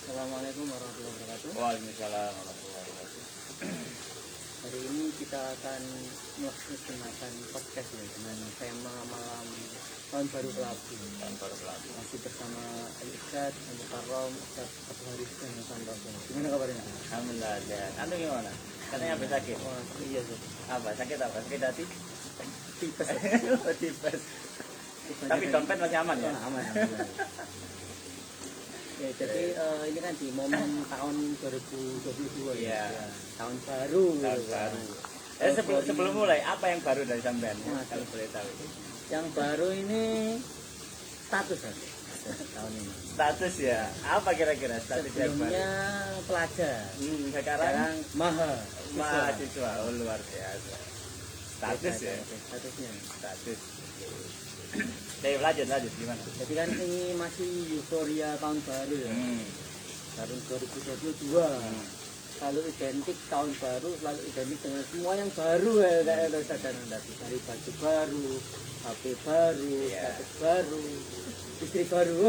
Assalamualaikum warahmatullahi wabarakatuh. Waalaikumsalam warahmatullahi wabarakatuh. Hari ini kita akan melaksanakan podcast ya, dengan tema malam tahun baru Kelabu. Tahun baru Kelabu. Masih bersama Al-Ustaz, Al-Mukarram, Ustaz Abu Haris dan Santoso. Gimana kabarnya? Alhamdulillah sehat. Anda gimana? Katanya habis sakit. Wah, iya sih. Apa? Sakit apa? Sakit hati? Tipes. Tipes. Tapi dompet masih aman ya? Aman. Ya, jadi ini kan di momen tahun 2022 Iya. ya. Tahun baru. Tahun gitu. baru. Sebelum mulai, apa yang baru dari sampean? Nah, Kalau boleh tahu. Yang baru ini status ya. Tahun ini. Status ya? Apa kira-kira status yang baru? Sebelumnya pelajar. Sekarang mahasiswa. Oh, luar biasa. Status ya? Statusnya. Status. Oke, lanjut gimana? Jadi kan ini masih euforia tahun baru ya. Tahun 2022. Selalu identik tahun baru, selalu identik dengan semua yang baru ya, kayak sadar tadi. Dari baju baru, HP baru, status baru, istri baru.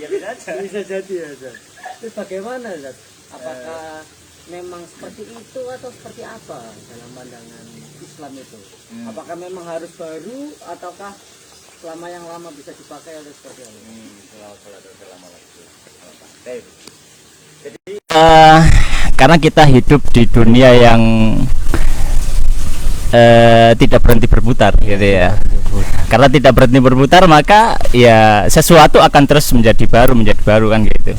Ya bisa aja. Bisa jadi ya, Zat. Terus bagaimana, Zat? Apakah memang seperti itu atau seperti apa dalam pandangan Islam itu? Apakah memang harus baru ataukah selama yang lama bisa dipakai atau seperti apa? Jadi karena kita hidup di dunia yang tidak berhenti berputar gitu ya. Karena tidak berhenti berputar, maka ya sesuatu akan terus menjadi baru kan gitu.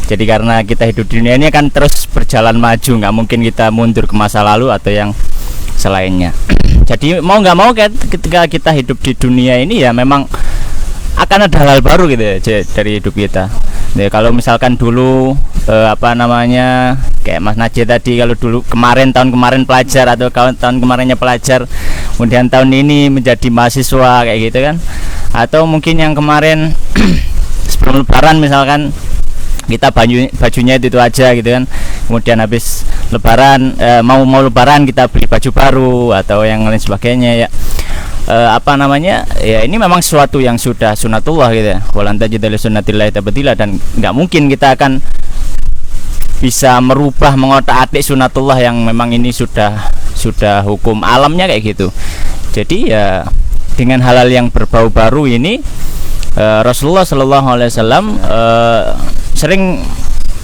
Jadi karena kita hidup di dunia ini akan terus berjalan maju, nggak mungkin kita mundur ke masa lalu atau yang selainnya. Jadi mau nggak mau ketika kita hidup di dunia ini ya memang akan ada hal baru gitu ya dari hidup kita. Ya, kalau misalkan dulu kayak Mas Najib tadi, kalau dulu tahun kemarin pelajar atau tahun kemarinnya pelajar, kemudian tahun ini menjadi mahasiswa kayak gitu kan, atau mungkin yang kemarin sebelum lebaran misalkan kita bajunya itu aja gitu kan, kemudian habis lebaran mau lebaran kita beli baju baru atau yang lain sebagainya ya. Ya ini memang sesuatu yang sudah sunatullah gitu ya, walan tajida li sunnatillahi tabdila, dan nggak mungkin kita akan bisa merubah mengotak-atik sunatullah yang memang ini sudah hukum alamnya kayak gitu. Jadi ya dengan hal-hal yang berbau baru ini Rasulullah Shallallahu Alaihi Wasallam sering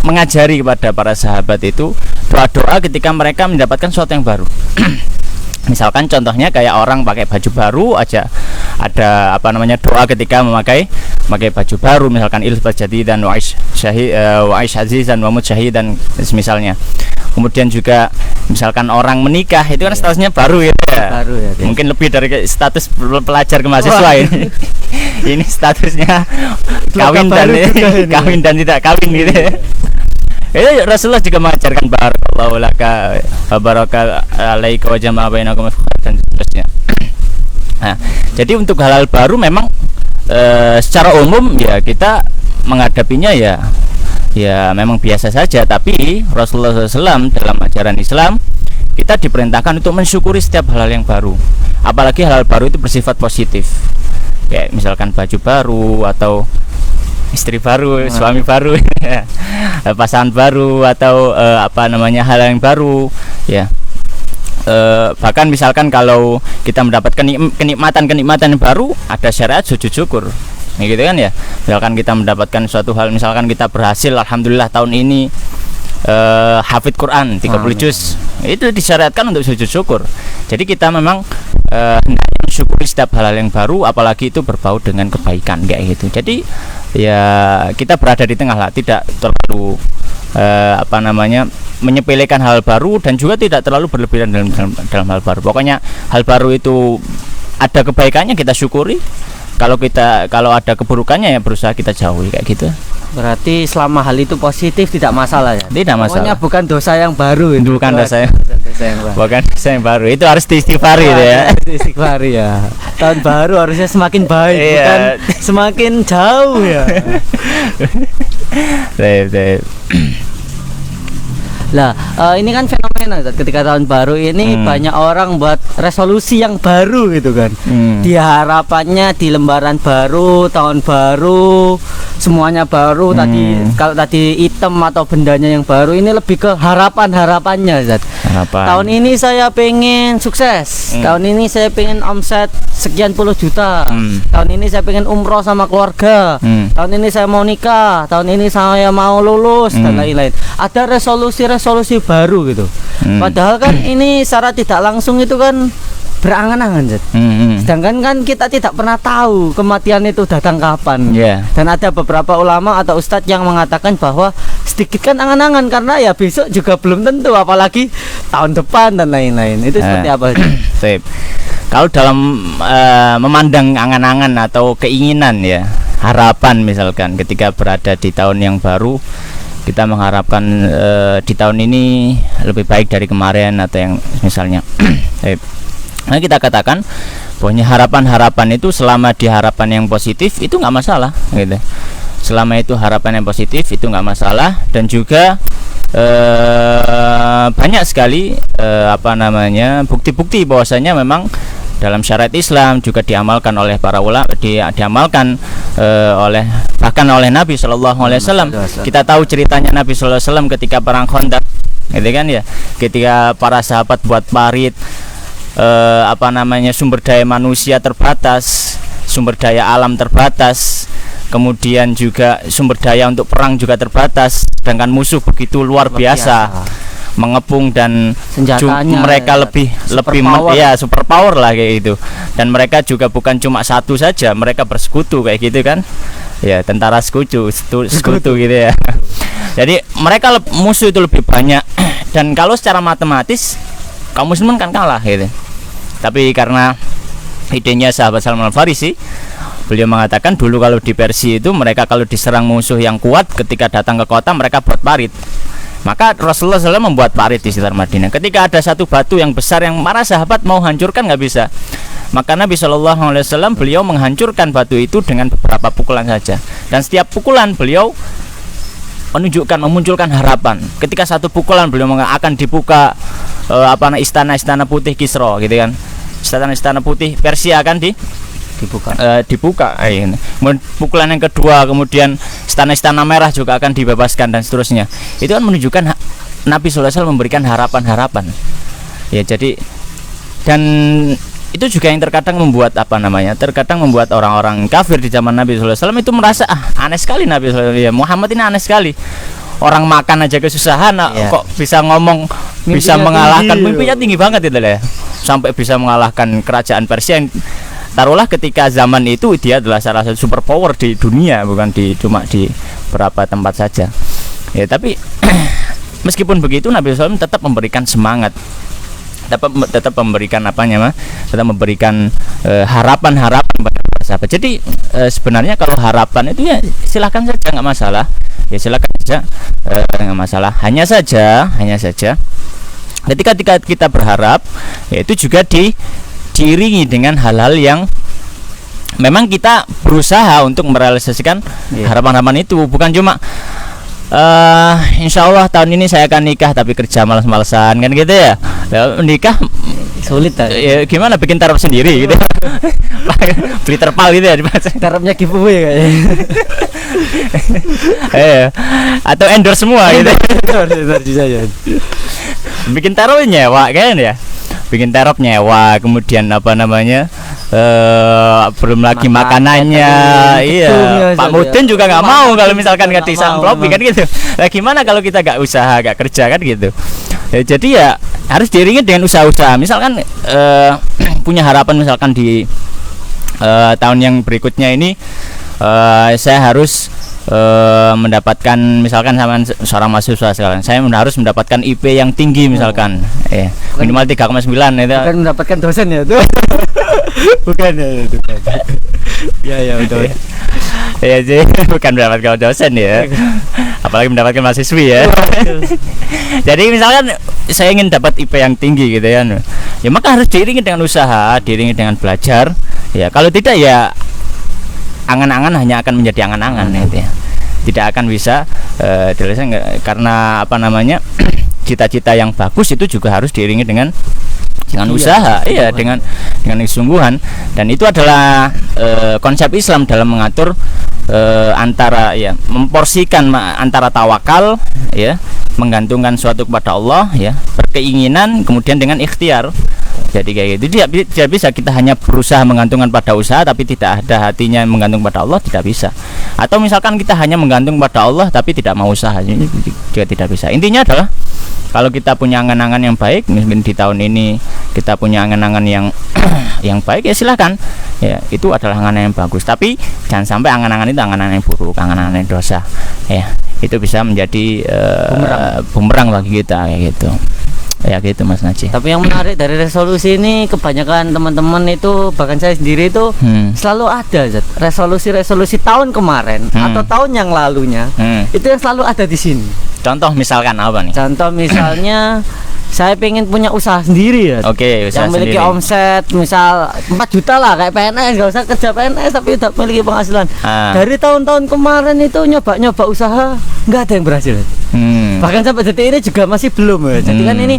mengajari kepada para sahabat itu doa-doa ketika mereka mendapatkan sesuatu yang baru. Misalkan contohnya kayak orang pakai baju baru aja ada doa ketika memakai baju baru, misalkan ilbas jadi dan waish aziz dan wamut syahid dan misalnya. Kemudian juga misalkan orang menikah itu kan statusnya baru ya. Baru ya. Mungkin lebih dari status pelajar ke mahasiswa ini. Ini statusnya kawin dan tidak kawin gitu ya. Rasulullah juga mengajarkan barakallahu laka wa baraka alaika wa jama'a bainakum dan seterusnya. Nah, jadi untuk hal-hal baru memang secara umum ya kita menghadapinya ya memang biasa saja, tapi Rasulullah SAW dalam ajaran Islam kita diperintahkan untuk mensyukuri setiap hal-hal yang baru, apalagi hal-hal baru itu bersifat positif, kayak misalkan baju baru atau istri baru, suami baru, pasangan baru atau hal yang baru ya. Bahkan misalkan kalau kita mendapatkan kenikmatan yang baru, ada syariat sujud syukur gitu kan ya. Misalkan kita mendapatkan suatu hal, misalkan kita berhasil alhamdulillah tahun ini hafid Quran 30 juz, itu disyariatkan untuk sujud syukur. Jadi kita memang syukuri setiap hal yang baru, apalagi itu berbau dengan kebaikan kayak gitu. Jadi ya kita berada di tengah lah, tidak terlalu menyepelekan hal baru dan juga tidak terlalu berlebihan dalam hal baru. Pokoknya hal baru itu ada kebaikannya kita syukuri, kalau ada keburukannya ya berusaha kita jauhi kayak gitu. Berarti selama hal itu positif tidak masalah ya? Tidak masalah. Pokoknya bukan dosa yang baru itu. Bukan dosa yang baru. Itu harus diistighfari ya. Istighfari ya. Tahun baru harusnya semakin baik, bukan semakin jauh ya. Lah, ini kan fenomena Ustaz. Ketika tahun baru ini banyak orang buat resolusi yang baru gitu kan. Harapannya di lembaran baru, tahun baru, semuanya baru. Tadi kalau tadi item atau bendanya yang baru, ini lebih ke harapannya Ustaz. Tahun ini saya pengen sukses. Tahun ini saya pengen omset sekian puluh juta. Tahun ini saya pengen umroh sama keluarga. Tahun ini saya mau nikah. Tahun ini saya mau lulus dan lain-lain. Ada resolusi baru gitu. Padahal kan ini secara tidak langsung itu kan berangan-angan. Sedangkan kan kita tidak pernah tahu kematian itu datang kapan. Dan ada beberapa ulama atau ustadz yang mengatakan bahwa sedikit kan angan-angan karena ya besok juga belum tentu, apalagi tahun depan dan lain-lain. Itu seperti apa? Sip. Kalau dalam memandang angan-angan atau keinginan ya, harapan misalkan ketika berada di tahun yang baru, kita mengharapkan di tahun ini lebih baik dari kemarin atau yang misalnya. Nah, kita katakan bahwa harapan-harapan itu selama di harapan yang positif itu nggak masalah gitu. Selama itu harapan yang positif itu nggak masalah. Dan juga banyak sekali bukti-bukti bahwasanya memang dalam syariat Islam juga diamalkan oleh para ulama, diamalkan bahkan oleh Nabi Shallallahu Alaihi Wasallam. Kita tahu ceritanya Nabi Shallallahu Alaihi Wasallam ketika perang Khandaq, gitu kan ya, ketika para sahabat buat parit, sumber daya manusia terbatas, sumber daya alam terbatas, kemudian juga sumber daya untuk perang juga terbatas, sedangkan musuh begitu luar biasa mengepung dan mereka lebih super power lah kayak gitu. Dan mereka juga bukan cuma satu saja, mereka bersekutu kayak gitu kan ya, tentara sekutu gitu ya. Jadi mereka musuh itu lebih banyak, dan kalau secara matematis kaum muslimin kan kalah gitu. Tapi karena idenya sahabat Salman Al-Farisi, beliau mengatakan dulu kalau di Persia itu mereka kalau diserang musuh yang kuat, ketika datang ke kota mereka buat parit. Maka Rasulullah SAW membuat parit di sekitar Madinah. Ketika ada satu batu yang besar yang para sahabat mau hancurkan nggak bisa, maka Nabi SAW beliau menghancurkan batu itu dengan beberapa pukulan saja. Dan setiap pukulan beliau memunculkan harapan. Ketika satu pukulan beliau akan dibuka istana-istana putih Kisra gitu kan. Istana-istana putih Persia akan dibuka. Pukulan yang kedua, kemudian istana-istana merah juga akan dibebaskan dan seterusnya. Itu kan menunjukkan Nabi SAW memberikan harapan-harapan. Ya, jadi dan itu juga yang terkadang membuat terkadang membuat orang-orang kafir di zaman Nabi SAW itu merasa aneh sekali Nabi SAW, ya Muhammad ini aneh sekali. Orang makan aja kesusahan, kok bisa ngomong, bisa mengalahkan, mimpinya tinggi banget itu lah ya. Sampai bisa mengalahkan kerajaan Persia yang taruhlah ketika zaman itu dia adalah salah satu superpower di dunia, bukan cuma di beberapa tempat saja. Ya, tapi meskipun begitu Nabi SAW tetap memberikan semangat, tetap memberikan tetap memberikan harapan-harapan pada para sahabat. Jadi sebenarnya kalau harapan itu ya silakan saja, nggak masalah. Ya silakan saja, nggak masalah. Hanya saja ketika kita berharap, ya itu juga diiringi dengan hal-hal yang memang kita berusaha untuk merealisasikan harapan-harapan itu. Bukan cuma insya Allah tahun ini saya akan nikah tapi kerja malas-malasan kan gitu ya. Nikah sulit ya, gimana bikin taraf sendiri gitu. Beli terpal gitu ya, tarafnya giveaway kayaknya. Atau endorse semua gitu. Bikin taraf nyewa kan ya, bikin terop nyewa, kemudian belum lagi makanannya. Iya, Pak Mudin juga nggak mau kalau misalkan nggak disamplopi kan gitu. Nah, gimana kalau kita nggak usaha, nggak kerja kan gitu. Ya, jadi ya harus diiringi dengan usaha-usaha. Misalkan punya harapan misalkan di tahun yang berikutnya ini saya harus mendapatkan, misalkan sama seorang mahasiswa sekarang, saya harus mendapatkan IP yang tinggi misalkan, minimal 3,9 itu. Bukan mendapatkan dosen ya tuh. Bukan ya itu. Ya betul. Ya jadi bukan mendapatkan dosen ya, apalagi mendapatkan mahasiswi ya. Jadi misalkan saya ingin dapat IP yang tinggi gitu ya, ya maka harus diiringi dengan usaha, diiringi dengan belajar. Ya kalau tidak ya angan-angan hanya akan menjadi angan-angan gitu ya. Tidak akan bisa karena cita-cita yang bagus itu juga harus diiringi dengan usaha, dengan kesungguhan. Dan itu adalah konsep Islam dalam mengatur antara memporsikan antara tawakal menggantungkan suatu kepada Allah berkeinginan kemudian dengan ikhtiar. Jadi kayak gitu, tidak bisa kita hanya berusaha menggantungkan pada usaha tapi tidak ada hatinya menggantung pada Allah, tidak bisa. Atau misalkan kita hanya menggantung pada Allah tapi tidak mau usaha, ini juga tidak bisa. Intinya adalah kalau kita punya angan-angan yang baik, mungkin di tahun ini kita punya angan-angan yang baik, ya silahkan, itu adalah angan-angan yang bagus. Tapi jangan sampai angan-angan itu angan-angan yang buruk, angan-angan yang dosa, itu bisa menjadi bumerang bagi kita kayak gitu. Ya gitu Mas Najih. Tapi yang menarik dari resolusi ini, kebanyakan teman-teman itu, bahkan saya sendiri itu selalu ada resolusi tahun kemarin atau tahun yang lalunya, itu yang selalu ada di sini. Contoh misalkan apa nih? Contoh misalnya saya pengen punya usaha sendiri Oke, usaha yang memiliki sendiri. omset misal 4 juta lah, kayak PNS, gak usah kerja PNS tapi udah memiliki penghasilan. Dari tahun-tahun kemarin itu nyoba usaha, nggak ada yang berhasil. Bahkan sampai detik ini juga masih belum Jadi kan ini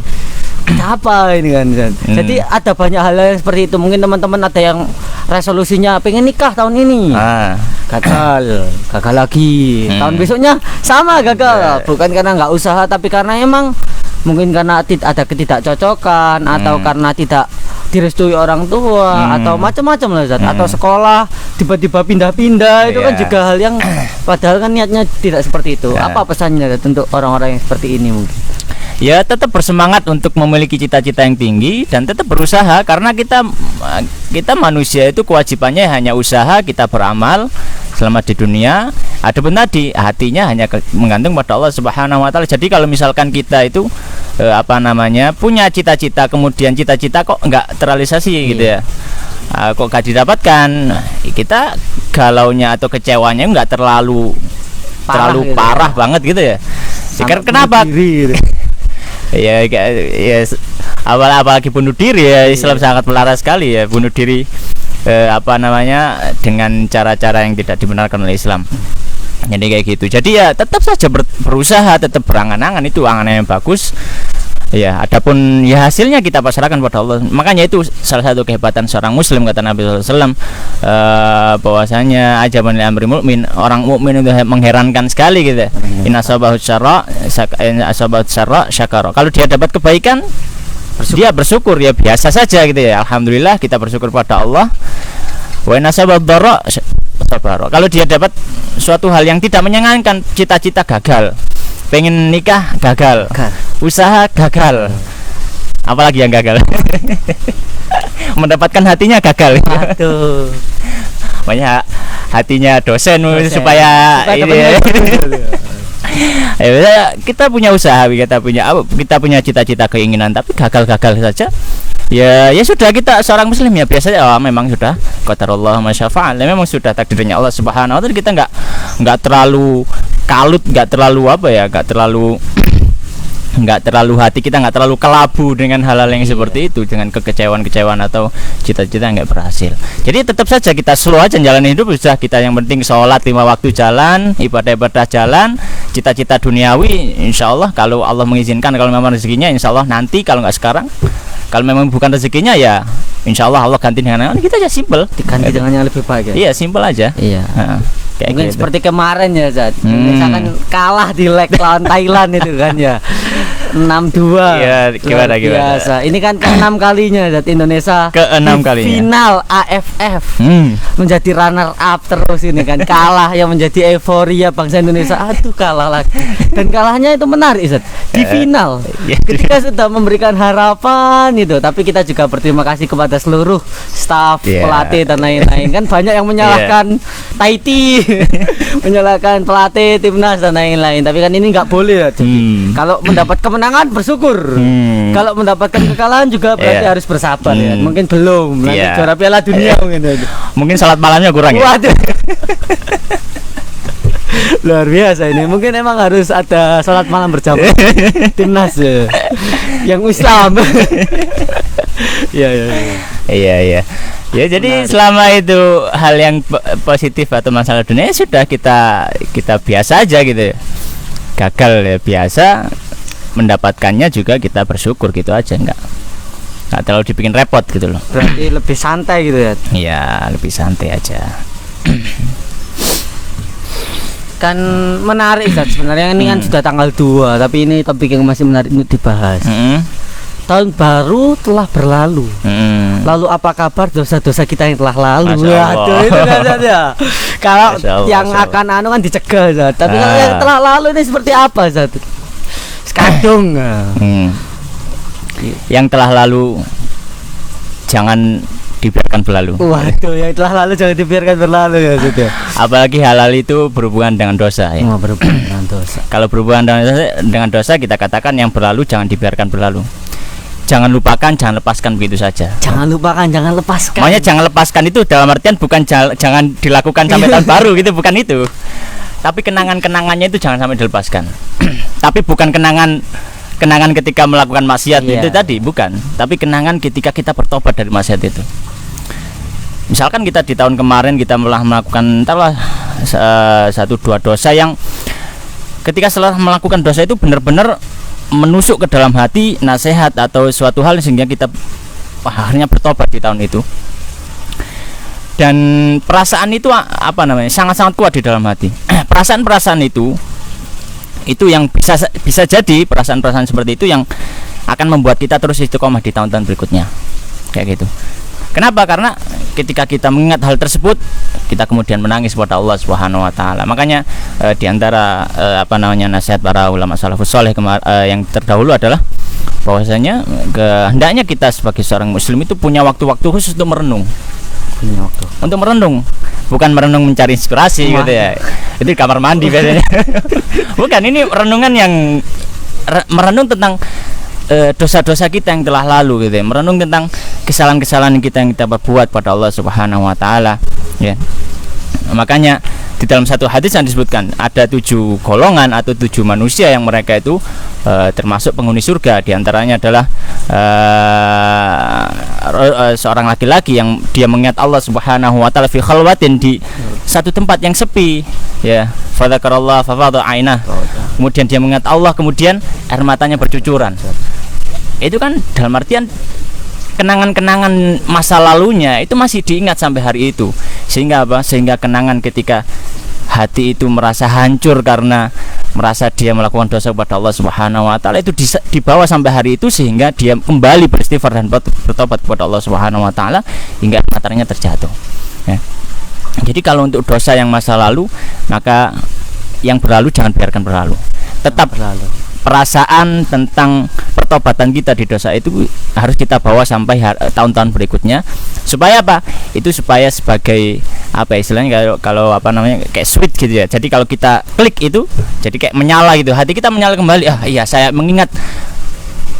apa ini kan. Jadi ada banyak hal yang seperti itu. Mungkin teman-teman ada yang resolusinya pengen nikah tahun ini, gagal lagi. Tahun besoknya sama gagal. Bukan karena nggak usaha, tapi karena emang mungkin karena ada ketidakcocokan atau karena tidak direstui orang tua atau macam-macam lah Zat. Atau sekolah tiba-tiba pindah-pindah, itu kan juga hal yang padahal kan niatnya tidak seperti itu. Apa pesannya Zat, untuk orang-orang yang seperti ini mungkin? Ya tetap bersemangat untuk memiliki cita-cita yang tinggi dan tetap berusaha, karena kita manusia itu kewajibannya hanya usaha, kita beramal selama di dunia. Adapun tadi hatinya hanya menggantung pada Allah Subhanahu wa taala. Jadi kalau misalkan kita itu punya cita-cita, kemudian cita-cita kok enggak terrealisasi gitu ya. Kok gak didapatkan, kita galaunya atau kecewanya enggak terlalu parah banget gitu ya. Kenapa? Ya apalagi bunuh diri ya, Islam sangat melarang sekali ya bunuh diri dengan cara-cara yang tidak dibenarkan oleh Islam. Jadi kayak gitu. Jadi ya tetap saja berusaha, tetap berangan-angan, itu angan yang bagus. Ya, adapun ya hasilnya kita pasrahkan pada Allah. Makanya itu salah satu kehebatan seorang muslim, kata Nabi SAW, bahwasanya ajaban li amri mukmin, orang mukmin itu mengherankan sekali gitu. Inna asabahu syarra syakara. Kalau dia dapat kebaikan, dia bersyukur, ya biasa saja gitu ya. Alhamdulillah, kita bersyukur pada Allah. Wa inna asabahu dharra sabara. Kalau dia dapat suatu hal yang tidak menyenangkan, cita-cita gagal, pengen nikah gagal, usaha gagal, apalagi yang gagal? Mendapatkan hatinya gagal. Aduh. Banyak hatinya dosen. supaya ini ya, kita punya usaha, kita punya cita-cita, keinginan, tapi gagal saja. Ya sudah, kita seorang muslim ya biasanya memang sudah qadarullah masyafa'al, memang sudah takdirnya Allah Subhanahu wa taala. Kita enggak terlalu kalut, enggak terlalu hati kita enggak terlalu kelabu dengan hal-hal yang seperti itu, dengan kekecewaan atau cita-cita yang enggak berhasil. Jadi tetap saja kita slow aja jalanin hidup, sudah kita yang penting sholat 5 waktu jalan, ibadah jalan, cita-cita duniawi insyaallah kalau Allah mengizinkan, kalau memang rezekinya insyaallah nanti, kalau enggak sekarang. Kalau memang bukan rezekinya ya insyaallah Allah ganti dengan yang kita aja simple, diganti dengan yang lebih baik ya. Iya, simple aja. Iya. Mungkin gitu. Seperti kemarin ya Zat, misalkan kalah di leg lawan Thailand itu kan ya 6-2. Iya, gimana. Biasa. Ini kan ke-6 kalinya Zat Indonesia ke-6 kalinya final AFF. Menjadi runner up terus ini kan, kalah yang menjadi euforia bangsa Indonesia. Aduh, kalah lagi. Dan kalahnya itu menarik Zat, di final. Ketika sudah memberikan harapan itu, tapi kita juga berterima kasih kepada seluruh staf, pelatih dan lain-lain. Kan banyak yang menyalahkan Tahiti, menyalahkan pelatih timnas dan lain-lain. Tapi kan ini nggak boleh ya. Jadi kalau mendapat kemenangan bersyukur, kalau mendapatkan kekalahan juga berarti harus bersabar ya. Mungkin belum nanti juara Piala Dunia mungkin salat malamnya kurang ya. Waduh. Luar biasa ini. Mungkin emang harus ada salat malam berjamaah timnas ya, yang Islam. Iya. Ya, jadi selama itu hal yang positif atau masalah dunia sudah kita biasa aja gitu ya. Gagal ya biasa, mendapatkannya juga kita bersyukur gitu aja, nggak terlalu dibikin repot gitu loh. Berarti lebih santai gitu ya. Iya, lebih santai aja. Kan menarik Zat sebenarnya ini kan sudah tanggal 2, tapi ini topik yang masih menarik untuk dibahas. Tahun baru telah berlalu. Lalu apa kabar dosa-dosa kita yang telah lalu? Waduh, itu kan Zat ya. Kalau yang akan kan dicegah Zat. Tapi kalau yang telah lalu ini seperti apa Zat? Sekadung. Yang telah lalu jangan dibiarkan berlalu. Waduh, yang telah lalu jangan dibiarkan berlalu ya Zat ya. Apalagi halal itu berhubungan dengan dosa ya. Berhubungan dengan dosa. Kalau berhubungan dengan dosa kita katakan yang berlalu jangan dibiarkan berlalu. Jangan lupakan, jangan lepaskan begitu saja. Jangan lupakan, jangan lepaskan. Makanya jangan lepaskan itu dalam artian bukan jangan dilakukan sampai tahun baru gitu, bukan itu. Tapi kenangan-kenangannya itu jangan sampai dilepaskan. Tapi bukan kenangan ketika melakukan maksiat itu tadi, bukan. Tapi kenangan ketika kita bertobat dari maksiat itu. Misalkan kita di tahun kemarin kita telah melakukan satu dua dosa yang ketika setelah melakukan dosa itu benar-benar menusuk ke dalam hati nasihat atau suatu hal sehingga kita akhirnya bertobat di tahun itu. Dan perasaan itu sangat-sangat kuat di dalam hati. Perasaan-perasaan itu yang bisa jadi perasaan-perasaan seperti itu yang akan membuat kita terus istiqomah di tahun-tahun berikutnya. Kayak gitu. Kenapa? Karena ketika kita mengingat hal tersebut, kita kemudian menangis kepada Allah Subhanahu wa taala. Makanya di antara nasihat para ulama salafus saleh yang terdahulu adalah bahwasanya hendaknya kita sebagai seorang muslim itu punya waktu-waktu khusus untuk merenung. Untuk merenung, bukan merenung mencari inspirasi gitu ya. Itu di kamar mandi biasanya. Bukan, ini renungan yang merenung tentang dosa-dosa kita yang telah lalu gitu ya. Merenung tentang kesalahan-kesalahan kita yang kita perbuat pada Allah Subhanahu wa taala ya. Makanya di dalam satu hadis yang disebutkan ada 7 golongan atau 7 manusia yang mereka itu termasuk penghuni surga. Di antaranya adalah seorang laki-laki yang dia mengingat Allah Subhanahu wa taala fi khalwatin, di satu tempat yang sepi ya. Fadzakarallah fafadha ainah. Kemudian dia mengingat Allah, kemudian air matanya bercucuran. Itu kan dalam artian kenangan-kenangan masa lalunya itu masih diingat sampai hari itu. Sehingga sehingga kenangan ketika hati itu merasa hancur karena merasa dia melakukan dosa kepada Allah Subhanahu wa taala itu dibawa sampai hari itu, sehingga dia kembali beristighfar dan bertobat kepada Allah Subhanahu wa taala hingga matanya terjatuh ya. Jadi kalau untuk dosa yang masa lalu, maka yang berlalu jangan biarkan berlalu. Tetap berlalu. Perasaan tentang pertobatan kita di dosa itu harus kita bawa sampai tahun-tahun berikutnya. Supaya apa? Itu supaya sebagai istilahnya kalau kayak switch gitu ya. Jadi kalau kita klik itu jadi kayak menyala gitu. Hati kita menyala kembali. Iya, saya mengingat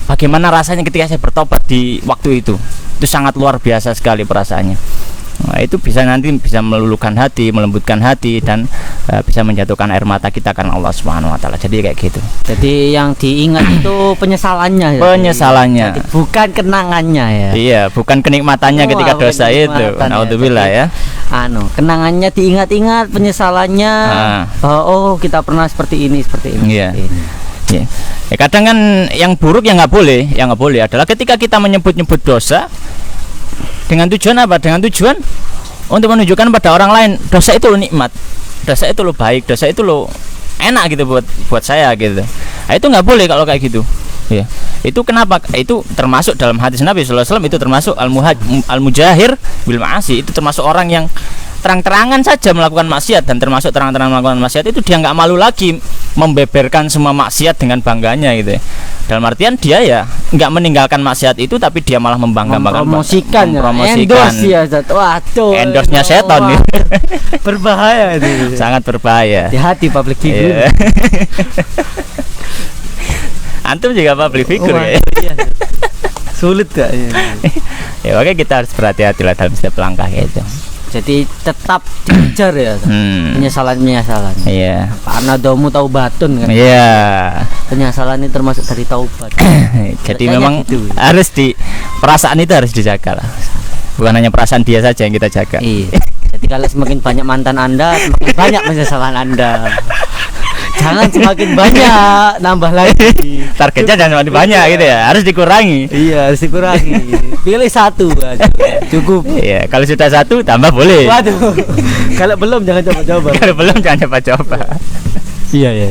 bagaimana rasanya ketika saya bertobat di waktu itu. Itu sangat luar biasa sekali perasaannya. Nah, itu bisa meluluhkan hati, melembutkan hati, dan bisa menjatuhkan air mata kita karena Allah Subhanahu wa taala. Jadi kayak gitu. Jadi yang diingat itu penyesalannya ya. Penyesalannya. Jadi bukan kenangannya ya. Iya, bukan kenikmatannya ketika dosa itu. Naudzubillah ya. Kenangannya diingat-ingat, penyesalannya bahwa kita pernah seperti ini. Iya. Ya, kadang kan yang buruk yang nggak boleh adalah ketika kita menyebut-nyebut dosa dengan tujuan apa? Dengan tujuan untuk menunjukkan pada orang lain dosa itu lo nikmat, dosa itu lo baik, dosa itu lo enak gitu buat saya gitu. Nah, itu nggak boleh kalau kayak gitu. Ya. Itu kenapa? Itu termasuk dalam hadis Nabi sallallahu alaihi wasallam, itu termasuk al-mujahir bil ma'asi. Itu termasuk orang yang terang-terangan saja melakukan maksiat, dan termasuk terang-terangan melakukan maksiat itu dia nggak malu lagi membeberkan semua maksiat dengan bangganya gitu ya. Dalam artian dia ya nggak meninggalkan maksiat itu, tapi dia malah mempromosikan endorse ya. Waduh, endorse-nya setan gitu. Berbahaya itu. Sangat berbahaya. Hati-hati public figure. Antum juga public figure ya. Iya. Sulit gak ya? Oke, kita harus berhati-hati lah dalam setiap langkah gitu. Jadi tetap dikejar ya. Penyesalan. Iya. Karena domu taubatun kan. Iya. Penyesalan ini termasuk dari taubat. Jadi memang gitu. Harus perasaan itu harus dijaga lah. Bukan hanya perasaan dia saja yang kita jaga. Iya. Jadi kalau semakin banyak mantan Anda, semakin banyak penyesalan Anda. Jangan semakin banyak, nambah lagi. Targetnya jangan semakin banyak gitu ya, harus dikurangi. Iya, harus dikurangi. Pilih satu aja. Cukup. Iya, kalau sudah satu tambah boleh. Waduh. Kalau belum jangan coba-coba. Kalau belum jangan coba-coba. Iya, iya.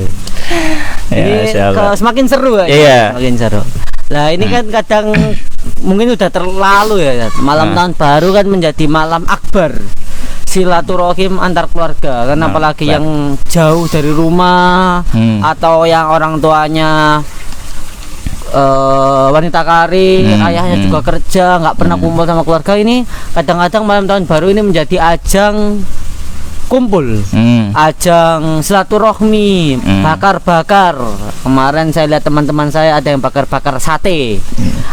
Ini Ya, kalau semakin seru ya. Iya. Semakin seru. Lah ini kan kadang mungkin udah terlalu ya. Malam tahun baru kan menjadi malam akbar. Silaturahim antar keluarga kan, apalagi yang jauh dari rumah atau yang orang tuanya wanita karir, ayahnya juga kerja, nggak pernah kumpul sama keluarga. Ini kadang-kadang malam tahun baru ini menjadi ajang kumpul, ajang silaturahmi, bakar-bakar. Kemarin saya lihat teman-teman saya ada yang bakar-bakar sate,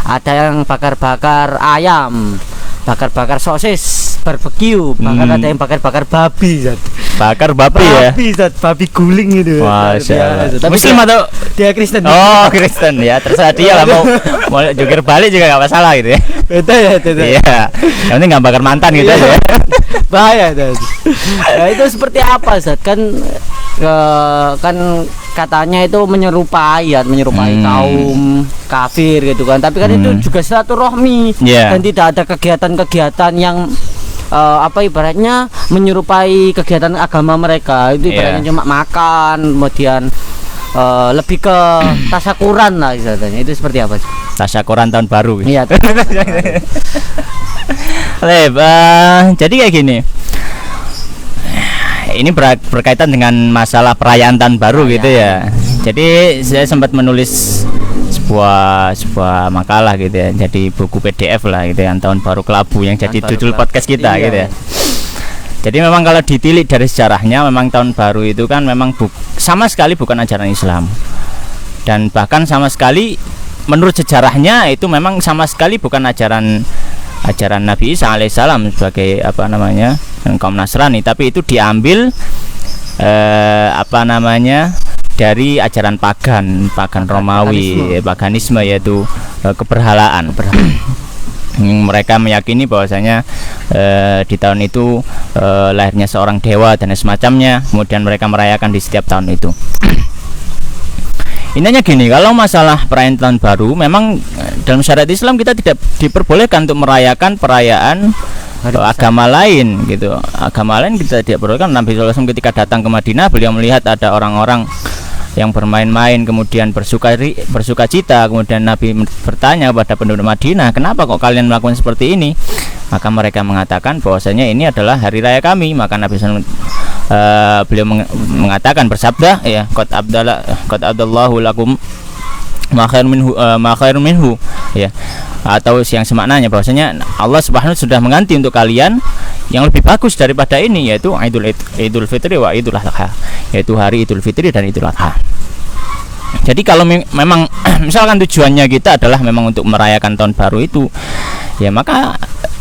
ada yang bakar-bakar ayam, bakar-bakar sosis, barbecue, bahkan ada yang bakar-bakar babi, Zat. Bakar babi ya. Babi, Zat. Babi guling itu. Masya Allah. Tapi Muslim atau dia Kristen. oh Kristen ya, terserah dia lah, mau jungkir balik juga nggak masalah gitu ya. Beda ya, beda. Iya, yang penting nggak bakar mantan gitu aja. Bahaya, Zat. Nah, itu seperti apa, Zat? Kan katanya itu menyerupai kaum kafir gitu kan, tapi kan itu juga silaturahmi. Dan tidak ada kegiatan-kegiatan yang ibaratnya menyerupai kegiatan agama mereka. Itu ibaratnya cuma makan, kemudian lebih ke tasyakuran lah istilahnya. Itu seperti apa? Tasyakuran tahun baru. Iya. Jadi kayak gini. Ini berkaitan dengan masalah perayaan tahun baru gitu ya. Jadi saya sempat menulis sebuah makalah gitu ya. Jadi buku PDF lah gitu yang tahun baru kelabu yang jadi judul podcast kita gitu ya. Jadi memang kalau ditilik dari sejarahnya, memang tahun baru itu kan memang sama sekali bukan ajaran Islam. Dan bahkan sama sekali menurut sejarahnya itu memang sama sekali bukan ajaran Nabi Isa alaihissalam sebagai kaum Nasrani, tapi itu diambil dari ajaran pagan Romawi, paganisme, yaitu keberhalaan. Mereka meyakini bahwasanya di tahun itu lahirnya seorang dewa dan semacamnya, kemudian mereka merayakan di setiap tahun itu. Intinya gini, kalau masalah perayaan tahun baru, memang dalam syariat Islam kita tidak diperbolehkan untuk merayakan perayaan agama lain gitu. Agama lain kita tidak perbolehkan. Nabi SAW ketika datang ke Madinah, beliau melihat ada orang-orang yang bermain-main, kemudian bersuka cita. Kemudian Nabi bertanya kepada penduduk Madinah, kenapa kok kalian melakukan seperti ini? Maka mereka mengatakan bahwasanya ini adalah hari raya kami. Maka Nabi SAW beliau mengatakan, bersabda ya, qad abdallahu lakum ma khairun minhu ya, atau yang semaknanya bahwasanya Allah Subhanahu sudah mengganti untuk kalian yang lebih bagus daripada ini, yaitu Idul Fitri wa Idul Adha, yaitu hari Idul Fitri dan Idul Adha. Jadi kalau memang misalkan tujuannya kita adalah memang untuk merayakan tahun baru itu, ya maka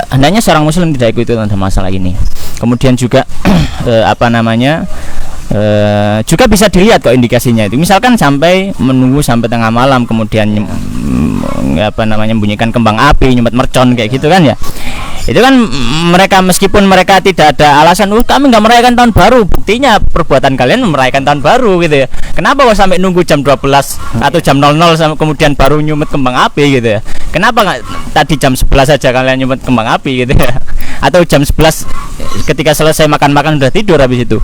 hendaknya seorang muslim tidak ikut dalam masalah ini. Kemudian juga juga bisa dilihat kok indikasinya itu. Misalkan sampai menunggu sampai tengah malam, kemudian membunyikan kembang api, nyumet mercon kayak gitu kan ya. Itu kan mereka, meskipun mereka tidak ada alasan, kami nggak merayakan tahun baru, buktinya perbuatan kalian merayakan tahun baru gitu ya. Kenapa kok sampai nunggu jam 12 atau jam 00 sampai kemudian baru nyumet kembang api gitu ya? Kenapa nggak tadi jam 11 saja kalian nyumet kembang api gitu ya? Atau jam 11 ketika selesai makan-makan udah tidur habis itu?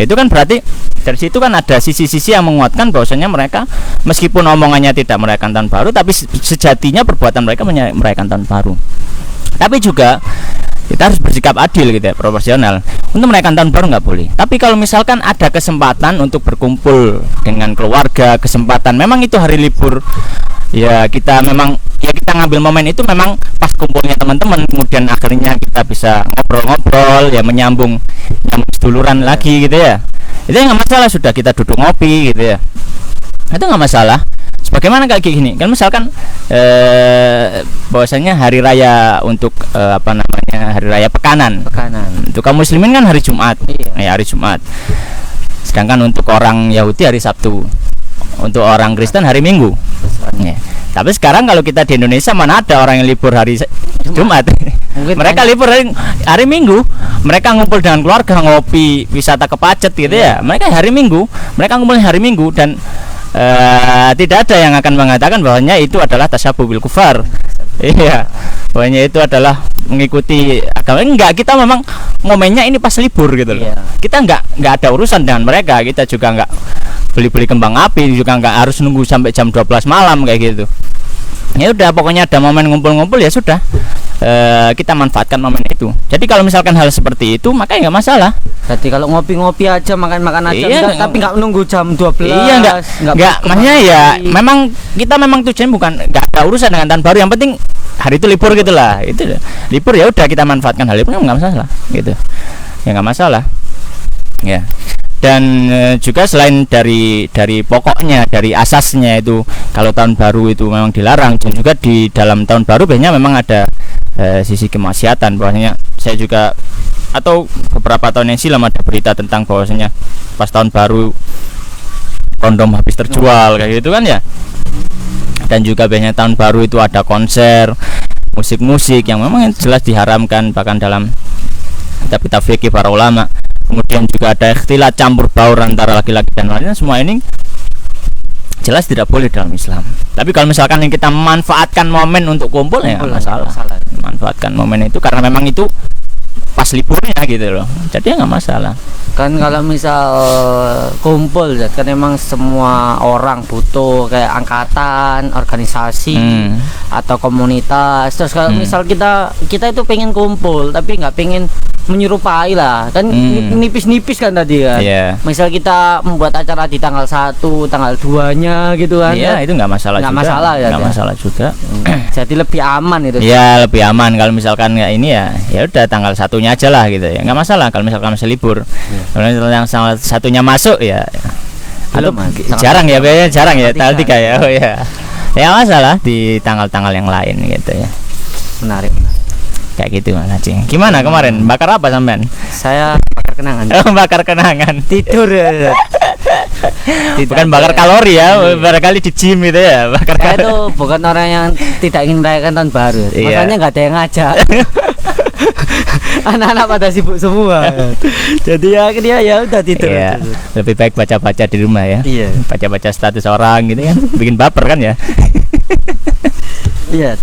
Itu kan berarti dari situ kan ada sisi-sisi yang menguatkan bahwasanya mereka meskipun omongannya tidak merayakan tahun baru, tapi sejatinya perbuatan mereka merayakan tahun baru. Tapi juga kita harus bersikap adil gitu ya, proporsional. Untuk merayakan tahun baru nggak boleh. Tapi kalau misalkan ada kesempatan untuk berkumpul dengan keluarga, kesempatan memang itu hari libur, ya kita ngambil momen itu memang pas kumpulnya teman-teman, kemudian akhirnya kita bisa ngobrol-ngobrol ya, menyambung seduluran lagi gitu ya. Itu nggak masalah, sudah kita duduk ngopi gitu ya, itu nggak masalah. Sebagaimana kayak gini kan, misalkan bahwasanya hari raya untuk hari raya pekanan untuk kaum muslimin kan hari Jumat, ya hari Jumat. Sedangkan untuk orang Yahudi hari Sabtu, untuk orang Kristen hari Minggu ya. Tapi sekarang kalau kita di Indonesia, mana ada orang yang libur hari Jumat. Mungkin Mereka libur hari Minggu. Mereka ngumpul dengan keluarga, ngopi, wisata ke Pacet gitu ya. Mereka hari Minggu, mereka ngumpul hari Minggu dan tidak ada yang akan mengatakan bahwanya itu adalah tasyabuh bil kufar. Iya. Bahwanya itu adalah mengikuti agama. Enggak, kita memang momennya ini pas libur gitu loh. Iya. Kita enggak ada urusan dengan mereka. Kita juga enggak beli-beli kembang api, juga enggak harus nunggu sampai jam 12 malam kayak gitu. Ya udah, pokoknya ada momen ngumpul-ngumpul ya sudah, kita manfaatkan momen itu. Jadi kalau misalkan hal seperti itu maka ya nggak masalah. Jadi kalau ngopi-ngopi aja, makan-makan aja, Iya, tapi nggak nunggu jam 12. Iya, enggak maksudnya ya memang kita memang tujuan bukan enggak ada urusan dengan tahun baru, yang penting hari itu libur gitulah. Itu libur ya udah kita manfaatkan hal itu, nggak masalah gitu. Ya nggak masalah. Ya. Dan juga selain dari pokoknya, dari asasnya itu kalau tahun baru itu memang dilarang, dan juga di dalam tahun baru biasanya memang ada sisi kemaksiatan. Bahwasanya saya juga atau beberapa tahun yang silam ada berita tentang bahwasanya pas tahun baru kondom habis terjual kayak gitu kan ya. Dan juga biasanya tahun baru itu ada konser musik-musik yang memang jelas diharamkan bahkan dalam kitab-kitab fikih para ulama. Kemudian juga ada ikhtilat, campur baur antara laki-laki dan wanita. Semua ini jelas tidak boleh dalam Islam. Tapi kalau misalkan kita memanfaatkan momen untuk kumpul ya nggak masalah. Manfaatkan momen itu karena memang itu pas liburnya gitu loh. Jadi ya nggak masalah. Kan kalau misal kumpul ya, kan emang semua orang butuh kayak angkatan, organisasi atau komunitas. Terus kalau misal kita itu pengen kumpul tapi nggak pengen menyerupai lah, kan nipis-nipis kan tadi kan. Misal kita membuat acara di tanggal 1, tanggal 2-nya gitu kan. Iya, itu nggak masalah juga. Nggak masalah juga. Jadi lebih aman itu. Iya, lebih aman kalau misalkan nggak ini ya udah tanggal 1-nya aja lah gitu ya. Nggak masalah kalau misalkan masih libur. Kalau yang tanggal 1-nya masuk ya. Atau jarang ya, biasanya jarang ya, tanggal 3 ya. Oh ya. Ya masalah di tanggal-tanggal yang lain gitu ya. Menarik. Kayak gitu Mas Haji. Gimana kemarin? Bakar apa sampean? Saya bakar kenangan. Oh, bakar kenangan. Tidur ya. Bukan bakar kalori ya, barangkali di gym gitu ya. Bakar Saya itu bukan orang yang tidak ingin merayakan tahun baru. Makanya nggak ada yang ngajak. Anak-anak pada sibuk semua. Jadi ya udah tidur. Iya. Lebih baik baca-baca di rumah ya. Iya. Baca-baca status orang gitu kan. Bikin baper kan ya. Iya.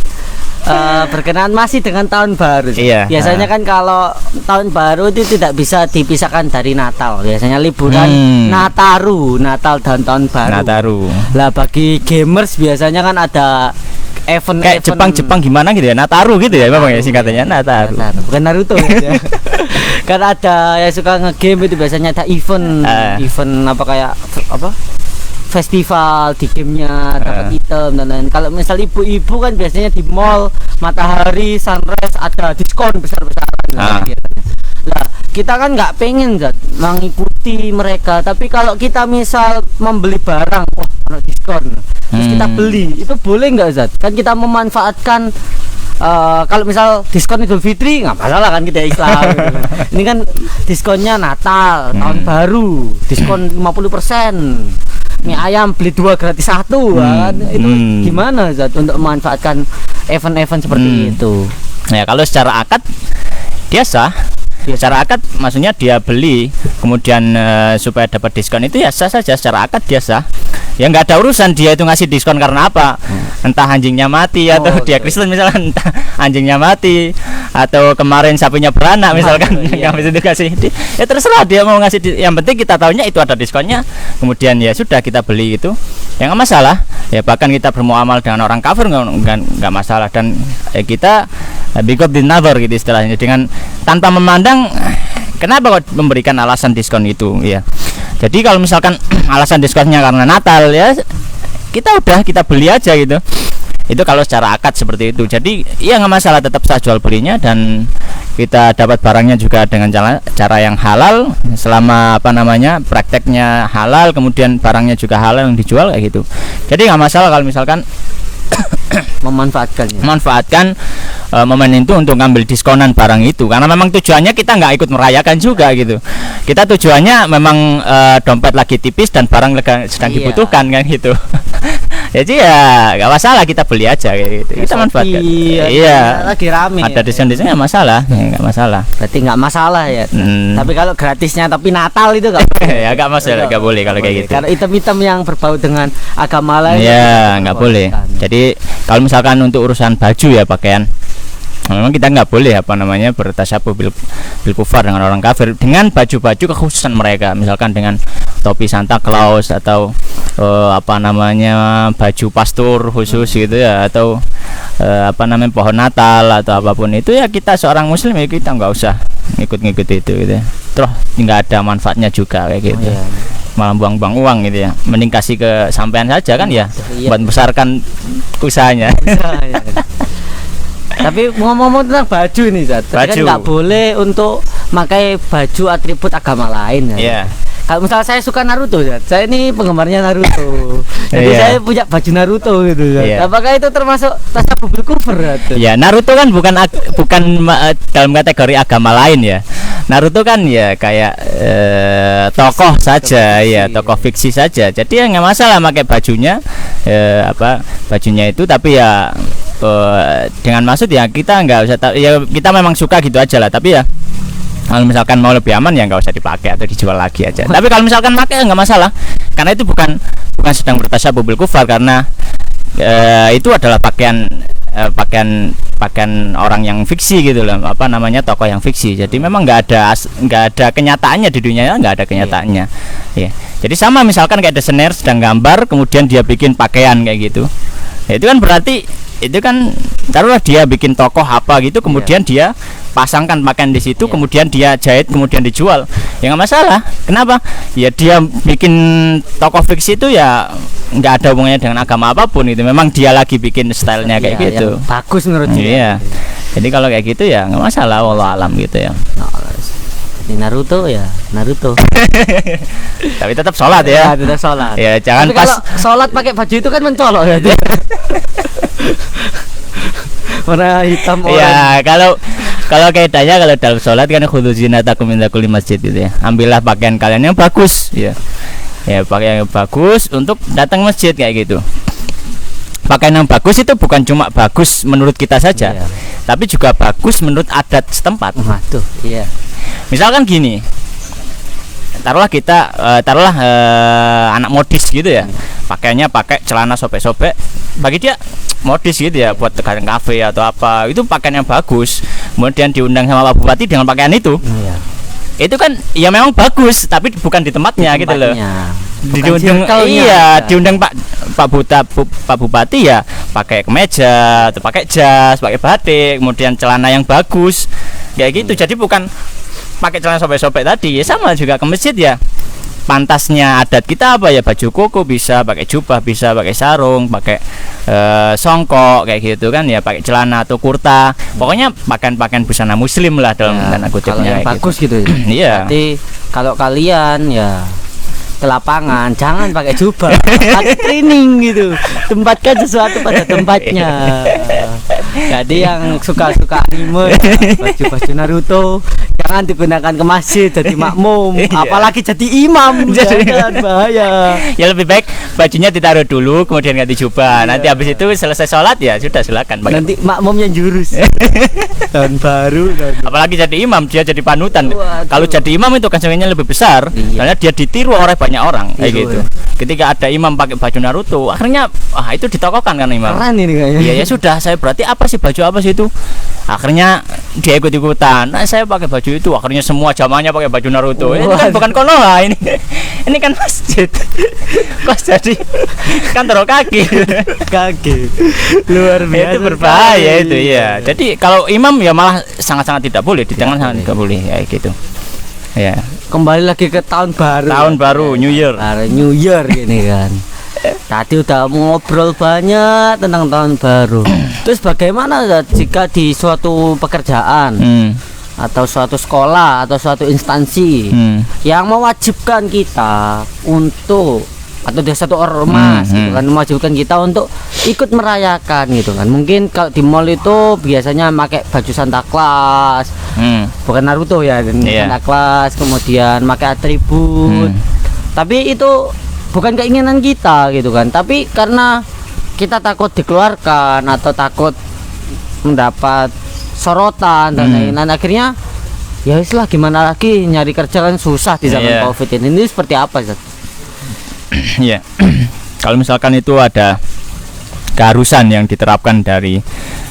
Berkenaan masih dengan tahun baru. Iya. Biasanya kan kalau tahun baru itu tidak bisa dipisahkan dari Natal. Biasanya liburan Nataru, Natal dan tahun baru. Nataru. Lah bagi gamers biasanya kan ada event kayak Jepang gimana gitu ya, Nataru gitu ya memang ya singkatannya Nataru. Bukan Naruto ya. Kan ada yang suka ngegame itu biasanya ada event apa kayak apa? Festival di gamenya, dapat item dan lain. Kalau misal ibu-ibu kan biasanya di mall Matahari, Sunrise ada diskon besar-besaran biasanya. Lah kita kan nggak pengen mengikuti mereka, tapi kalau kita misal membeli barang, ada diskon, terus kita beli, itu boleh nggak Zat? Kan kita memanfaatkan. Kalau misal diskon Idul Fitri nggak masalah kan, kita Islam gitu. Ini kan diskonnya Natal, tahun baru, diskon 50%. Mie ayam beli 2 gratis 1 kan. Itu gimana Zat untuk memanfaatkan event-event seperti itu? Ya kalau secara akad dia sah. Secara akad maksudnya dia beli kemudian supaya dapat diskon itu ya sah saja, secara akad dia sah. Ya nggak ada urusan dia itu ngasih diskon karena apa, entah anjingnya mati atau dia Kristen misalkan, entah anjingnya mati atau kemarin sapinya beranak misalkan, habis itu kasih ya terserah dia mau ngasih yang penting kita tahunya itu ada diskonnya, kemudian ya sudah kita beli itu ya nggak masalah ya. Bahkan kita bermuamal dengan orang kafir nggak masalah, dan kita bigop di nazar gitu istilahnya, dengan tanpa memandang kenapa kok memberikan alasan diskon itu ya. Jadi kalau misalkan alasan diskonnya karena Natal ya kita beli aja gitu. Itu kalau secara akad seperti itu. Jadi ya nggak masalah, tetap sah jual belinya dan kita dapat barangnya juga dengan cara yang halal, selama prakteknya halal, kemudian barangnya juga halal yang dijual kayak gitu. Jadi nggak masalah kalau misalkan memanfaatkan momen itu untuk ngambil diskonan barang itu, karena memang tujuannya kita nggak ikut merayakan juga gitu. Kita tujuannya memang dompet lagi tipis dan barang sedang dibutuhkan kan gitu. Jadi ya nggak masalah kita beli aja kayak gitu. Kita manfaatkan. Iya. Lagi rame. Ada diskon-diskon nggak masalah, nggak masalah. Berarti nggak masalah ya. Tapi kalau gratisnya tapi Natal itu nggak Ya nggak masalah, nggak boleh kalau kayak gitu. Karena item-item yang berbau dengan agama lain. Ya nggak boleh. Jadi kalau misalkan untuk urusan baju ya pakaian, memang kita nggak boleh bertasyabuh bil kufar dengan orang kafir dengan baju-baju kekhususan mereka, misalkan dengan topi Santa Claus atau baju pastor khusus gitu ya, atau pohon Natal atau apapun itu ya, kita seorang muslim ya kita nggak usah ngikut-ngikut itu gitu ya. Terus nggak ada manfaatnya juga kayak gitu. Malah buang-buang uang gitu ya, mending kasih ke sampean saja kan ya, buat membesarkan usahanya. Tapi ngomong-ngomong tentang baju ini, Zat, kan nggak boleh untuk pakai baju atribut agama lain ya. Kalau misalnya saya suka Naruto, Zat, saya ini penggemarnya Naruto, jadi saya punya baju Naruto gitu, Zat. Apakah itu termasuk tasyabuh bil kufur? Ya, Naruto kan bukan dalam kategori agama lain ya. Naruto kan ya kayak tokoh saja ya, tokoh fiksi saja. Jadi ya nggak masalah pakai bajunya, bajunya itu, tapi ya dengan maksud ya kita nggak usah ya, kita memang suka gitu aja lah, tapi ya kalau misalkan mau lebih aman ya nggak usah dipakai atau dijual lagi aja. Tapi kalau misalkan pakai nggak masalah, karena itu bukan sedang bertasyabuh bil kufar, karena itu adalah pakaian orang yang fiksi gitu loh, tokoh yang fiksi. Jadi memang nggak ada kenyataannya di dunia, nggak ada kenyataannya ya. Jadi sama misalkan kayak desainer sedang gambar kemudian dia bikin pakaian kayak gitu ya, itu kan berarti itu kan taruhlah dia bikin tokoh apa gitu, kemudian dia pasangkan pakaian di situ, kemudian dia jahit, kemudian dijual, ya nggak masalah. Kenapa? Ya dia bikin tokoh fiksi itu ya nggak ada hubungannya dengan agama apapun itu, memang dia lagi bikin stylenya kayak gitu. Bagus menurut dia. Iya. Jadi kalau kayak gitu ya nggak masalah, wallahu alam gitu ya. Di Naruto ya Naruto. Tapi tetap sholat ya. Tetap sholat. Ya jangan tapi pas kalau sholat pakai baju itu kan mencolok ya. Warna hitam orang. Ya kalau kaidahnya kalau dalam sholat kan khudzu zinatakum inda kulli masjid gitu ya. Ambillah pakaian kalian yang bagus ya. Ya pakaian yang bagus untuk datang masjid kayak gitu. Pakaian yang bagus itu bukan cuma bagus menurut kita saja, tapi juga bagus menurut adat setempat. Waduh, iya. Misalkan gini, taruhlah anak modis gitu ya, pakaiannya pakai celana sobek-sobek, bagi dia modis gitu ya, buat tekan kafe atau apa, itu pakaian yang bagus, kemudian diundang sama Pak Bupati dengan pakaian itu. Itu kan ya memang bagus, tapi bukan di tempatnya gitu loh. Diundang Pak Bupati ya pakai kemeja atau pakai jas, pakai batik, kemudian celana yang bagus kayak gitu. Jadi bukan pakai celana sobek-sobek tadi. Ya sama juga ke masjid ya, pantasnya adat kita apa ya, baju koko bisa, pakai jubah bisa, pakai sarung, pakai songkok kayak gitu kan ya, pakai celana atau kurta, pokoknya pakaian busana muslim lah dalam tanda kutipnya. Kalau yang bagus gitu ya. Iya. Berarti kalau kalian ya ke lapangan jangan pakai jubah, pakai training gitu, tempatkan sesuatu pada tempatnya. Jadi yang suka-suka anime ya, baju-baju Naruto jangan digunakan ke masjid jadi makmum, apalagi jadi imam. Jangan, bahaya. Ya lebih baik bajunya ditaruh dulu kemudian ganti jubah. Nanti habis itu selesai sholat ya sudah silakan pakai. Nanti makmumnya jurus. Tahun baru. Apalagi jadi imam, dia jadi panutan. Kalau jadi imam itu konsekuensinya lebih besar, karena dia ditiru oleh banyak orang kayak gitu. Ketika ada imam pakai baju Naruto, akhirnya itu ditokohkan kan imam. Keren ini kayaknya. Iya ya sudah, saya berarti apa sih, baju apa sih itu? Akhirnya dia ikut-ikutan. Nah, saya pakai baju itu, akhirnya semua jamaahnya pakai baju Naruto. Ini kan bukan Konoha ini. Ini kan masjid. Kok jadi kantor kaki. Luar biasa. Itu berbahaya itu ya. Jadi kalau imam ya malah sangat-sangat tidak boleh, di tangan sangat tidak boleh ya gitu. Ya. Kembali lagi ke tahun baru. Tahun baru, New Year. New Year gini kan. Tadi udah ngobrol banyak tentang tahun baru. Terus bagaimana jika di suatu pekerjaan atau suatu sekolah atau suatu instansi yang mewajibkan kita untuk, atau di satu ormas gitu kan, mewajibkan kita untuk ikut merayakan gitu kan. Mungkin kalau di mall itu biasanya pakai baju Santa Claus, bukan Naruto ya, Santa Claus, kemudian pakai atribut. Tapi itu bukan keinginan kita gitu kan, tapi karena kita takut dikeluarkan atau takut mendapat sorotan dan lain-lain, akhirnya ya islah gimana lagi, nyari kerja kan susah di zaman Covid ini. Ini seperti apa, Zat? Ya. Kalau misalkan itu ada keharusan yang diterapkan dari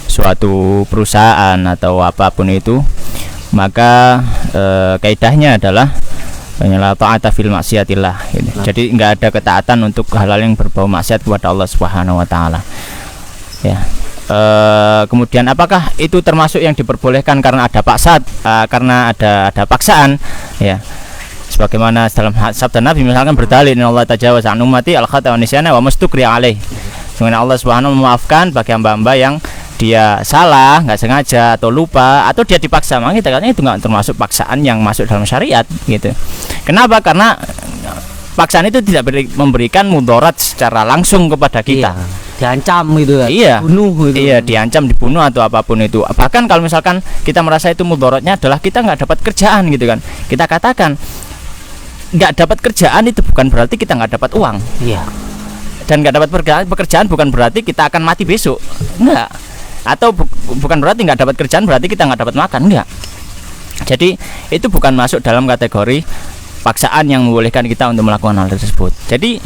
suatu perusahaan atau apapun itu, maka kaidahnya adalah la ta'ata fil maksiatillah gitu. Jadi enggak ada ketaatan untuk hal-hal yang berbau maksiat kepada Allah Subhanahu wa taala. Ya. Kemudian apakah itu termasuk yang diperbolehkan karena ada karena ada paksaan, ya. Sebagaimana dalam sabda Nabi misalkan berdalil Allah tajawaza an ummati al khata wa nisyana wa mastukri alaih. Sebenarnya Allah Subhanahu memaafkan bagi hamba-hamba yang dia salah, nggak sengaja atau lupa atau dia dipaksa. Maka kita katanya itu nggak termasuk paksaan yang masuk dalam syariat gitu. Kenapa? Karena paksaan itu tidak memberikan mudarat secara langsung kepada kita. Iya, diancam gitu kan. Iya. Bunuh gitu. Iya, diancam dibunuh atau apapun itu. Bahkan kalau misalkan kita merasa itu mudaratnya adalah kita nggak dapat kerjaan gitu kan. Kita katakan nggak dapat kerjaan itu bukan berarti kita nggak dapat uang. Iya. Dan nggak dapat pekerjaan bukan berarti kita akan mati besok. Enggak. Atau bukan berarti nggak dapat kerjaan berarti kita nggak dapat makan. Enggak. Jadi itu bukan masuk dalam kategori paksaan yang membolehkan kita untuk melakukan hal tersebut. Jadi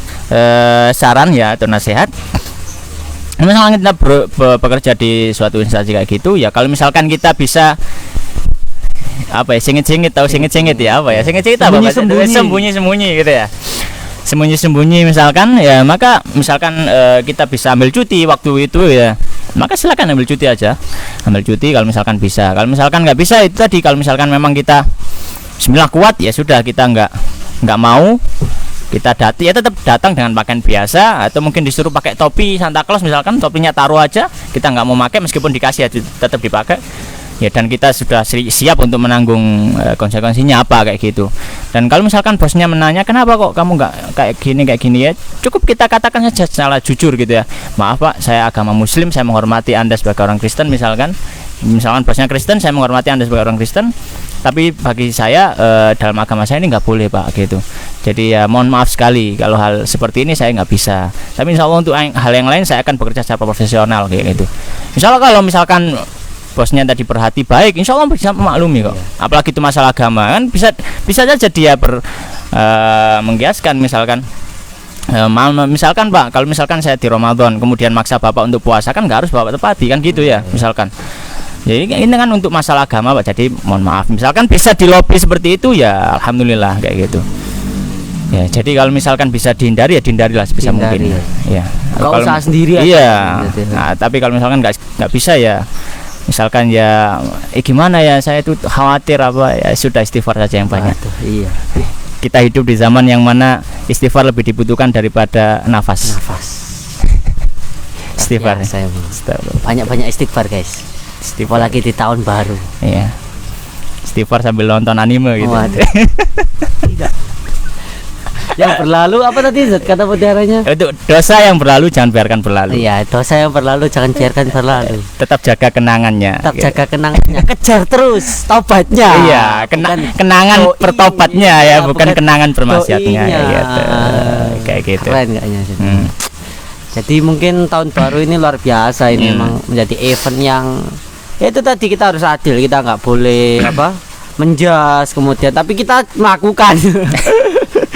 saran ya atau nasihat, misalnya kita bekerja di suatu instansi kayak gitu, ya kalau misalkan kita bisa apa ya, sengit-sengit ya, apa ya, sengit-sengit apa, sembunyi-sembunyi gitu ya, sembunyi-sembunyi misalkan ya, maka misalkan kita bisa ambil cuti waktu itu ya, maka silakan ambil cuti aja, ambil cuti kalau misalkan bisa. Kalau misalkan nggak bisa, itu tadi, kalau misalkan memang kita bismillah kuat, ya sudah, kita nggak mau, kita tetap datang dengan pakaian biasa, atau mungkin disuruh pakai topi Santa Claus misalkan, topinya taruh aja, kita nggak mau pakai meskipun dikasih tetap dipakai ya, dan kita sudah siap untuk menanggung konsekuensinya apa kayak gitu. Dan kalau misalkan bosnya menanya kenapa kok kamu nggak kayak gini ya, cukup kita katakan saja secara jujur gitu ya, maaf Pak, saya agama Muslim, saya menghormati Anda sebagai orang Kristen misalkan bosnya Kristen, saya menghormati Anda sebagai orang Kristen, tapi bagi saya dalam agama saya ini nggak boleh Pak gitu. Jadi ya mohon maaf sekali kalau hal seperti ini saya nggak bisa, tapi insya Allah untuk hal yang lain saya akan bekerja secara profesional kayak gitu. Insya Allah kalau misalkan bosnya tadi berhati baik, insya Allah bisa memaklumi kok. Apalagi itu masalah agama kan, bisa saja dia menggiaskan misalkan. Misalkan Pak, kalau misalkan saya di Ramadan kemudian maksa Bapak untuk puasa, kan nggak harus Bapak tepati kan gitu ya misalkan. Jadi ini kan untuk masalah agama Pak, jadi mohon maaf. Misalkan bisa di lobby seperti itu ya alhamdulillah kayak gitu. Ya, jadi kalau misalkan bisa dihindari ya dihindarilah sebisa mungkin. Ya. Kalau usaha sendiri iya. Nah, tapi kalau misalkan nggak bisa ya, misalkan ya gimana ya, saya itu khawatir apa ya, sudah istighfar saja yang banyak. Iya. Kita hidup di zaman yang mana istighfar lebih dibutuhkan daripada nafas. Istighfar. Ya, saya banyak-banyak istighfar guys. Istighfar lagi di tahun baru. Iya. Istighfar sambil nonton anime gitu. Tidak. Yang berlalu apa tadi Zat, kata mutiaranya? Itu dosa yang berlalu jangan biarkan berlalu. Iya, dosa yang berlalu jangan biarkan berlalu. Tetap jaga kenangannya. Tetap jaga kenangannya. Kejar terus tobatnya. Iya, kenangan pertobatnya ya, bukan kenangan bermaksiatnya gitu. Kayak gitu. Keren kayaknya. Jadi mungkin tahun baru ini luar biasa, ini memang menjadi event yang ya itu tadi, kita harus adil, kita nggak boleh menjas kemudian tapi kita melakukan.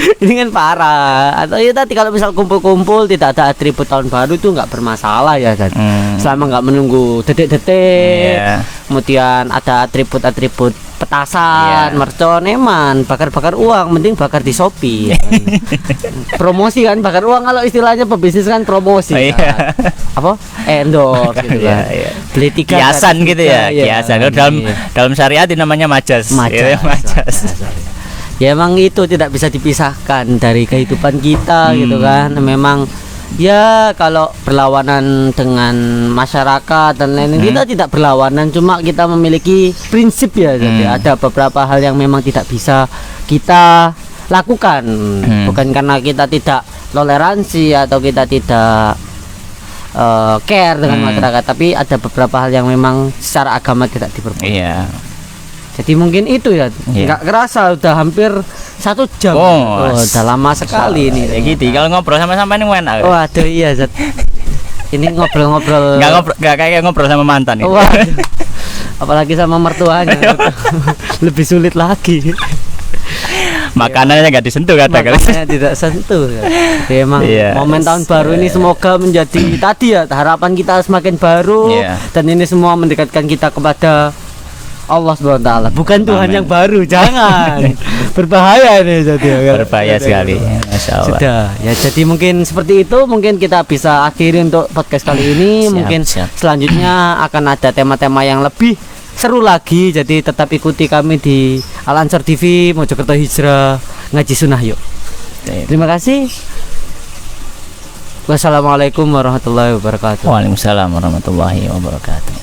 Ini kan parah. Atau ya tadi, kalau misal kumpul-kumpul tidak ada atribut tahun baru itu nggak bermasalah ya kan. Selama nggak menunggu detik-detik. Kemudian ada atribut-atribut petasan, mercon, eman, bakar-bakar uang, mending bakar di Shopee. Promosi kan, bakar uang kalau istilahnya pebisnis kan promosi. Kan? Apa? Endorse gitu kan. Beli tiga kiasan gitu ya, kiasan. Kalau dalam syariat itu namanya majas. Ya emang itu tidak bisa dipisahkan dari kehidupan kita gitu kan. Memang ya kalau berlawanan dengan masyarakat dan lain-lain, kita tidak berlawanan, cuma kita memiliki prinsip ya. Jadi ada beberapa hal yang memang tidak bisa kita lakukan, bukan karena kita tidak toleransi atau kita tidak care dengan masyarakat, tapi ada beberapa hal yang memang secara agama tidak diperbolehkan. Jadi mungkin itu ya, nggak kerasa udah hampir 1 jam. Udah lama sekali ini. Gitu. Kalau ngobrol sama-sama ini enak. Waduh iya Zat. ini ngobrol-ngobrol. Nggak kayak ngobrol sama mantan itu. Wah, apalagi sama mertuanya. Lebih sulit lagi. Makanannya nggak disentuh kata-kata. Makanya tidak sentuh ya. Jadi emang Iya. momen tahun baru ini semoga menjadi tadi ya, harapan kita semakin baru. Iya. Dan ini semua mendekatkan kita kepada Allah SWT. Bukan Tuhan Amin. yang baru, jangan. Berbahaya ini jadi. Berbahaya sekali. Masya Allah. Sudah ya, jadi mungkin seperti itu, mungkin kita bisa akhiri untuk podcast kali ini. Siap, Mungkin siap. selanjutnya akan ada tema-tema yang lebih seru lagi, jadi tetap ikuti kami di Al Ansor TV Mojokerto Hijrah Ngaji Sunnah yuk. Terima kasih. Wassalamualaikum warahmatullahi wabarakatuh. Waalaikumsalam warahmatullahi wabarakatuh.